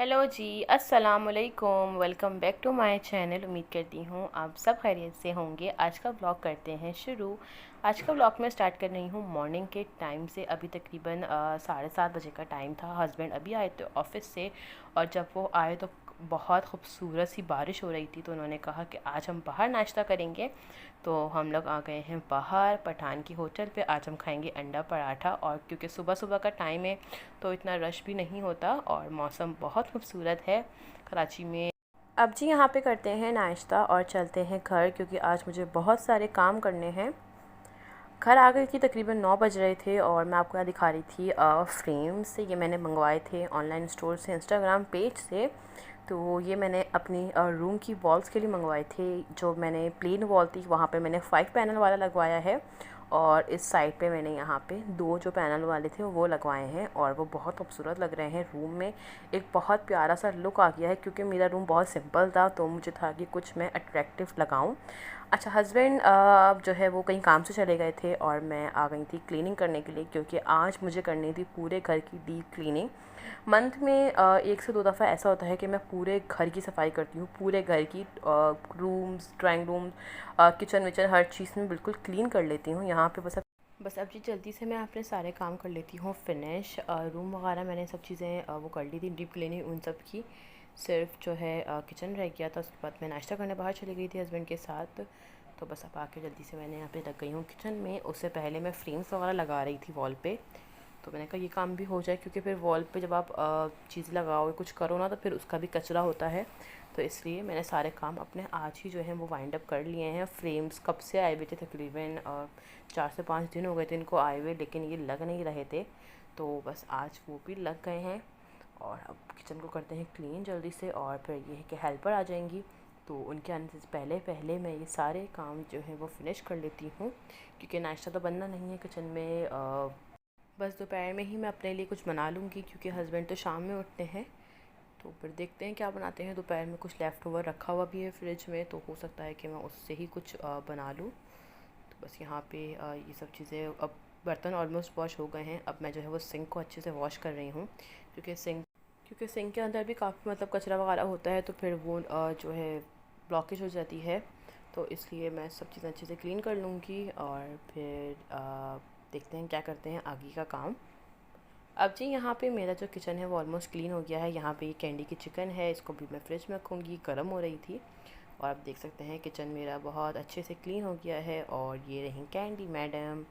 Hello जी, अस्सलाम वालेकुम। Welcome back to my channel. उम्मीद करती हूँ आप सब खैरियत से होंगे। आज का व्लॉग करते हैं शुरू। आज का व्लॉग मैं स्टार्ट कर रही हूँ मॉर्निंग के टाइम से। अभी तकरीबन 7:30 बजे का टाइम था। हस्बैंड अभी आए थे ऑफ़िस से, और जब वो आए तो बहुत खूबसूरत सी बारिश हो रही थी, तो उन्होंने कहा कि आज हम बाहर नाश्ता करेंगे। तो हम लोग आ गए हैं बाहर पठान की होटल पे। आज हम खाएंगे अंडा पराठा, और क्योंकि सुबह सुबह का टाइम है तो इतना रश भी नहीं होता, और मौसम बहुत खूबसूरत है कराची में। अब जी यहाँ पे करते हैं नाश्ता और चलते हैं घर, क्योंकि आज मुझे बहुत सारे काम करने हैं। घर आ गई थी, तकरीबन 9 बज रहे थे, और मैं आपको यहाँ दिखा रही थी फ्रेम्स। ये मैंने मंगवाए थे ऑनलाइन स्टोर से, इंस्टाग्राम पेज से। तो ये मैंने अपनी रूम की वॉल्स के लिए मंगवाए थे। जो मैंने प्लेन वॉल थी वहाँ पे मैंने 5 पैनल वाला लगवाया है, और इस साइड पे मैंने यहाँ पे 2 जो पैनल वाले थे वो लगवाए हैं, और वो बहुत खूबसूरत लग रहे हैं। रूम में एक बहुत प्यारा सा लुक आ गया है, क्योंकि मेरा रूम बहुत सिंपल था, तो मुझे था कि कुछ मैं अट्रैक्टिव लगाऊं। अच्छा, हस्बैंड जो है वो कहीं काम से चले गए थे, और मैं आ गई थी क्लीनिंग करने के लिए, क्योंकि आज मुझे करनी थी पूरे घर की डीप क्लीनिंग। मंथ में 1 से 2 दफ़ा ऐसा होता है कि मैं पूरे घर की सफाई करती हूँ। पूरे घर की रूम्स, ड्राइंग रूम, किचन विचन, हर चीज़ में बिल्कुल क्लीन कर लेती हूँ। यहाँ पे बस अब जी जल्दी से मैं अपने सारे काम कर लेती हूँ फिनिश। रूम वगैरह मैंने सब चीज़ें वो कर ली थी, डीप क्लीनिंग उन सब की। सिर्फ जो है किचन रह गया था। उसके बाद मैं नाश्ता करने बाहर चली गई थी हस्बैंड के साथ। तो बस अब आके जल्दी से मैंने यहाँ पे लग गई हूँ किचन में। उससे पहले मैं फ्रेम्स वगैरह लगा रही थी वॉल पे। तो मैंने कहा ये काम भी हो जाए, क्योंकि फिर वॉल पे जब आप चीज़ लगाओ कुछ करो ना, तो फिर उसका भी कचरा होता है। तो इसलिए मैंने सारे काम अपने आज ही जो है वो वाइंड अप कर लिए हैं। फ्रेम्स कब से आए हुए थे, तकरीबन 4 से 5 दिन हो गए थे इनको आए हुए, लेकिन ये लग नहीं रहे थे। तो बस आज वो भी लग गए हैं, और अब किचन को करते हैं क्लीन जल्दी से। और फिर ये है कि हेल्पर आ जाएंगी, तो उनके आने से पहले पहले मैं ये सारे काम जो है वो फिनिश कर लेती हूँ, क्योंकि नाश्ता तो बनना नहीं है किचन में। बस दोपहर में ही मैं अपने लिए कुछ बना लूँगी, क्योंकि हस्बैंड तो शाम में उठते हैं। तो फिर देखते हैं क्या बनाते हैं। दोपहर में कुछ लेफ़्ट ओवर रखा हुआ भी है फ्रिज में, तो हो सकता है कि मैं उससे ही कुछ बना लूँ। तो बस यहाँ पे ये सब चीज़ें, अब बर्तन ऑलमोस्ट वॉश हो गए हैं। अब मैं जो है वो सिंक को अच्छे से वॉश कर रही हूँ, क्योंकि सिंक के अंदर भी काफ़ी मतलब कचरा वगैरह होता है, तो फिर वो जो है ब्लॉकेज हो जाती है। तो इसलिए मैं सब चीज़ें अच्छे से क्लीन कर लूँगी, और फिर देखते हैं क्या करते हैं आगे का काम। अब जी यहाँ पे मेरा जो किचन है वो ऑलमोस्ट क्लीन हो गया है। यहाँ पे ये कैंडी की चिकन है, इसको भी मैं फ्रिज में रखूँगी, गर्म हो रही थी। और आप देख सकते हैं किचन मेरा बहुत अच्छे से क्लीन हो गया है। और ये रही कैंडी मैडम।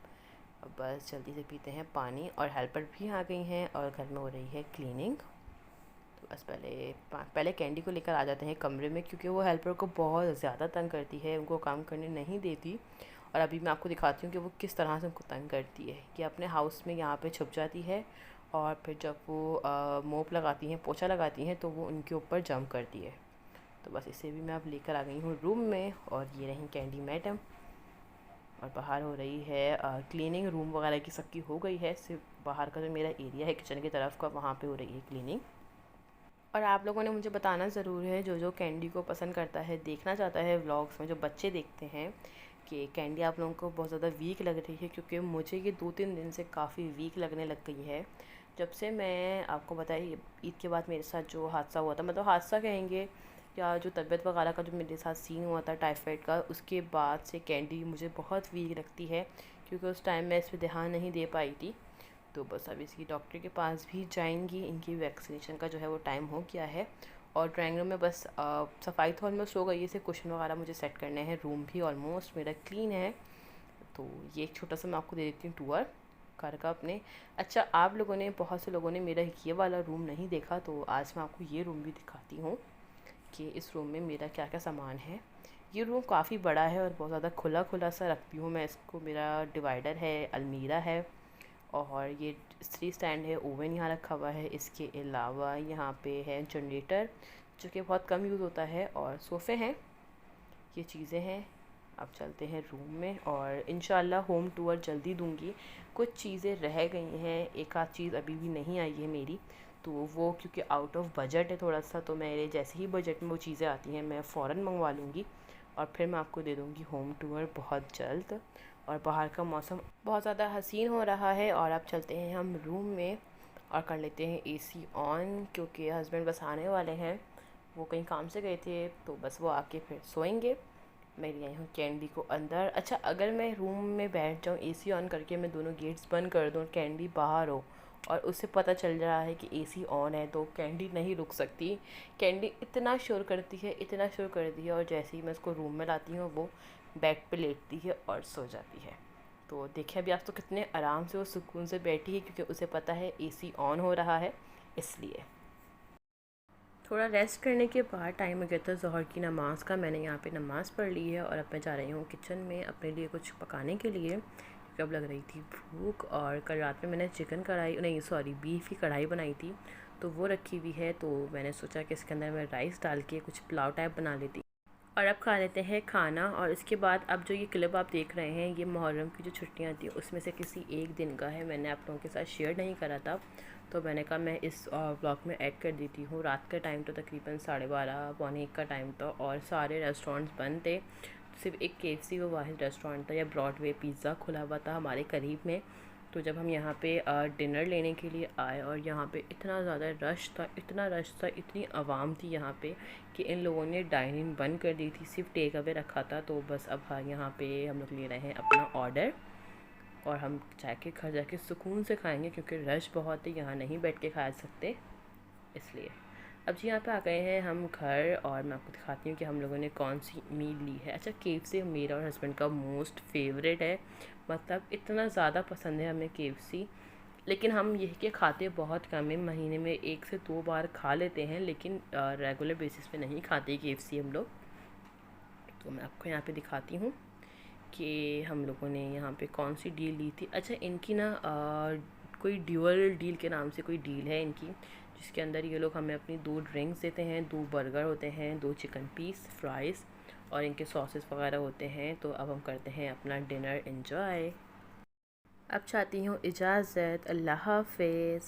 अब बस जल्दी से पीते हैं पानी, और हेल्पर भी आ गई हैं, और घर में हो रही है क्लीनिंग। तो बस पहले कैंडी को लेकर आ जाते हैं कमरे में, क्योंकि वो हेल्पर को बहुत ज़्यादा तंग करती है, उनको काम करने नहीं देती। और अभी मैं आपको दिखाती हूँ कि वो किस तरह से उनको तंग करती है। कि अपने हाउस में यहाँ पे छुप जाती है, और फिर जब वो मोप लगाती हैं, पोछा लगाती हैं, तो वो उनके ऊपर जंप करती है। तो बस इसे भी मैं अब लेकर आ गई हूँ रूम में। और ये रही कैंडी मैडम, और बाहर हो रही है क्लीनिंग। रूम वगैरह की सबकी हो गई है, सिर्फ बाहर का जो मेरा एरिया है किचन की तरफ का, वहाँ पे हो रही है क्लीनिंग। और आप लोगों ने मुझे बताना ज़रूर है, जो जो कैंडी को पसंद करता है, देखना चाहता है व्लॉग्स में, जो बच्चे देखते हैं, कि कैंडी आप लोगों को बहुत ज़्यादा वीक लग रही है। क्योंकि मुझे ये 2-3 दिन से काफ़ी वीक लगने लग गई है। जब से मैं आपको बताई, ईद के बाद मेरे साथ जो हादसा हुआ था, मतलब हादसा कहेंगे या जो तबीयत वगैरह का जो मेरे साथ सीन हुआ था टाइफाइड का, उसके बाद से कैंडी मुझे बहुत वीक लगती है, क्योंकि उस टाइम मैं इस पर ध्यान नहीं दे पाई थी। तो बस अब इसकी डॉक्टर के पास भी जाएंगी, इनकी वैक्सीनेशन का जो है वो टाइम हो गया है। और ड्राइंग रूम में बस सफाई तो ऑलमोस्ट हो गई है, इसे कुशन वगैरह मुझे सेट करने हैं। रूम भी ऑलमोस्ट मेरा क्लीन है। तो ये एक छोटा सा मैं आपको दे देती हूँ टूर घर का अपने। अच्छा, आप लोगों ने, बहुत से लोगों ने मेरा ये वाला रूम नहीं देखा, तो आज मैं आपको ये रूम भी दिखाती हूँ कि इस रूम में मेरा क्या क्या सामान है। ये रूम काफ़ी बड़ा है, और बहुत ज़्यादा खुला खुला सा रखती हूँ मैं इसको। मेरा डिवाइडर है, अलमीरा है, और ये इस्त्री स्टैंड है, ओवन यहाँ रखा हुआ है। इसके अलावा यहाँ पे है जनरेटर, जो कि बहुत कम यूज़ होता है, और सोफ़े हैं। ये चीज़ें हैं। अब चलते हैं रूम में, और इंशाल्लाह होम टूर जल्दी दूंगी। कुछ चीज़ें रह गई हैं, एक आध चीज़ अभी भी नहीं आई है मेरी, तो वो क्योंकि आउट ऑफ बजट है थोड़ा सा, तो मेरे जैसे ही बजट में वो चीज़ें आती हैं मैं फ़ौरन मंगवा लूँगी, और फिर मैं आपको दे दूँगी होम टूर बहुत जल्द। और बाहर का मौसम बहुत ज़्यादा हसीन हो रहा है, और अब चलते हैं हम रूम में। और कर लेते हैं एसी ऑन, क्योंकि हस्बैंड बस आने वाले हैं। वो कहीं काम से गए थे तो बस वो आके फिर सोएंगे। मैं ले आई हूँ कैंडी को अंदर। अच्छा, अगर मैं रूम में बैठ जाऊँ एसी ऑन करके, मैं दोनों गेट्स बंद कर दूँ, कैंडी बाहर हो और उसे पता चल रहा है कि एसी ऑन है, तो कैंडी नहीं रुक सकती। कैंडी इतना शोर करती है, इतना शोर करती है, और जैसे ही मैं उसको रूम में लाती हूँ वो बेड पे लेटती है और सो जाती है। तो देखिए अभी आप तो कितने आराम से वो सुकून से बैठी है, क्योंकि उसे पता है एसी ऑन हो रहा है, इसलिए। थोड़ा रेस्ट करने के बाद टाइम हो गया था ज़ोहर की नमाज़ का। मैंने यहाँ पे नमाज़ पढ़ ली है और अब मैं जा रही हूँ किचन में अपने लिए कुछ पकाने के लिए, क्योंकि अब लग रही थी भूख। और कल रात में मैंने चिकन कढ़ाई, नहीं सॉरी, बीफ की कढ़ाई बनाई थी, तो वो रखी हुई है। तो मैंने सोचा कि इसके अंदर मैं राइस डाल के कुछ पुलाव टाइप बना लेती। और अब खा लेते हैं खाना। और इसके बाद अब जो ये क्लिप आप देख रहे हैं, ये मुहर्रम की जो छुट्टियां थी उसमें से किसी एक दिन का है। मैंने आप लोगों के साथ शेयर नहीं करा था, तो मैंने कहा मैं इस ब्लॉग में ऐड कर देती हूँ। रात का टाइम तो तकरीबन 12:30 पौने 1 का टाइम था और सारे रेस्टोरेंट्स बंद थे। सिर्फ एक KFC वो वाहिद रेस्टोरेंट था, या ब्रॉडवे पिज़्ज़ा खुला हुआ था हमारे करीब में। तो जब हम यहाँ पे डिनर लेने के लिए आए, और यहाँ पे इतना ज़्यादा रश था, इतना रश था, इतनी आवाम थी यहाँ पे कि इन लोगों ने डाइनिंग बंद कर दी थी, सिर्फ टेक अवे रखा था। तो बस अब हाँ, यहाँ पे हम लोग ले रहे हैं अपना ऑर्डर और हम जाके घर जाके सुकून से खाएंगे, क्योंकि रश बहुत है, यहाँ नहीं बैठ के खा सकते, इसलिए। अब जी यहाँ पे आ गए हैं हम घर, और मैं आपको दिखाती हूँ कि हम लोगों ने कौन सी मील ली है। अच्छा, KFC मेरा और हस्बैंड का मोस्ट फेवरेट है, मतलब इतना ज़्यादा पसंद है हमें KFC। लेकिन हम यह कि खाते बहुत कम है, महीने में 1 से 2 बार खा लेते हैं, लेकिन रेगुलर बेसिस पे नहीं खाते KFC हम लोग। तो मैं आपको यहाँ पे दिखाती हूँ कि हम लोगों ने यहाँ पे कौन सी डील ली थी। अच्छा, इनकी ना कोई ड्यूअल डील के नाम से कोई डील है इनकी, जिसके अंदर ये लोग हमें अपनी 2 ड्रिंक्स देते हैं, 2 बर्गर होते हैं, 2 चिकन पीस, फ्राइज़ और इनके सॉसेस वगैरह होते हैं। तो अब हम करते हैं अपना डिनर एंजॉय। अब चाहती हूँ इजाज़त, अल्लाह हाफ़िज़।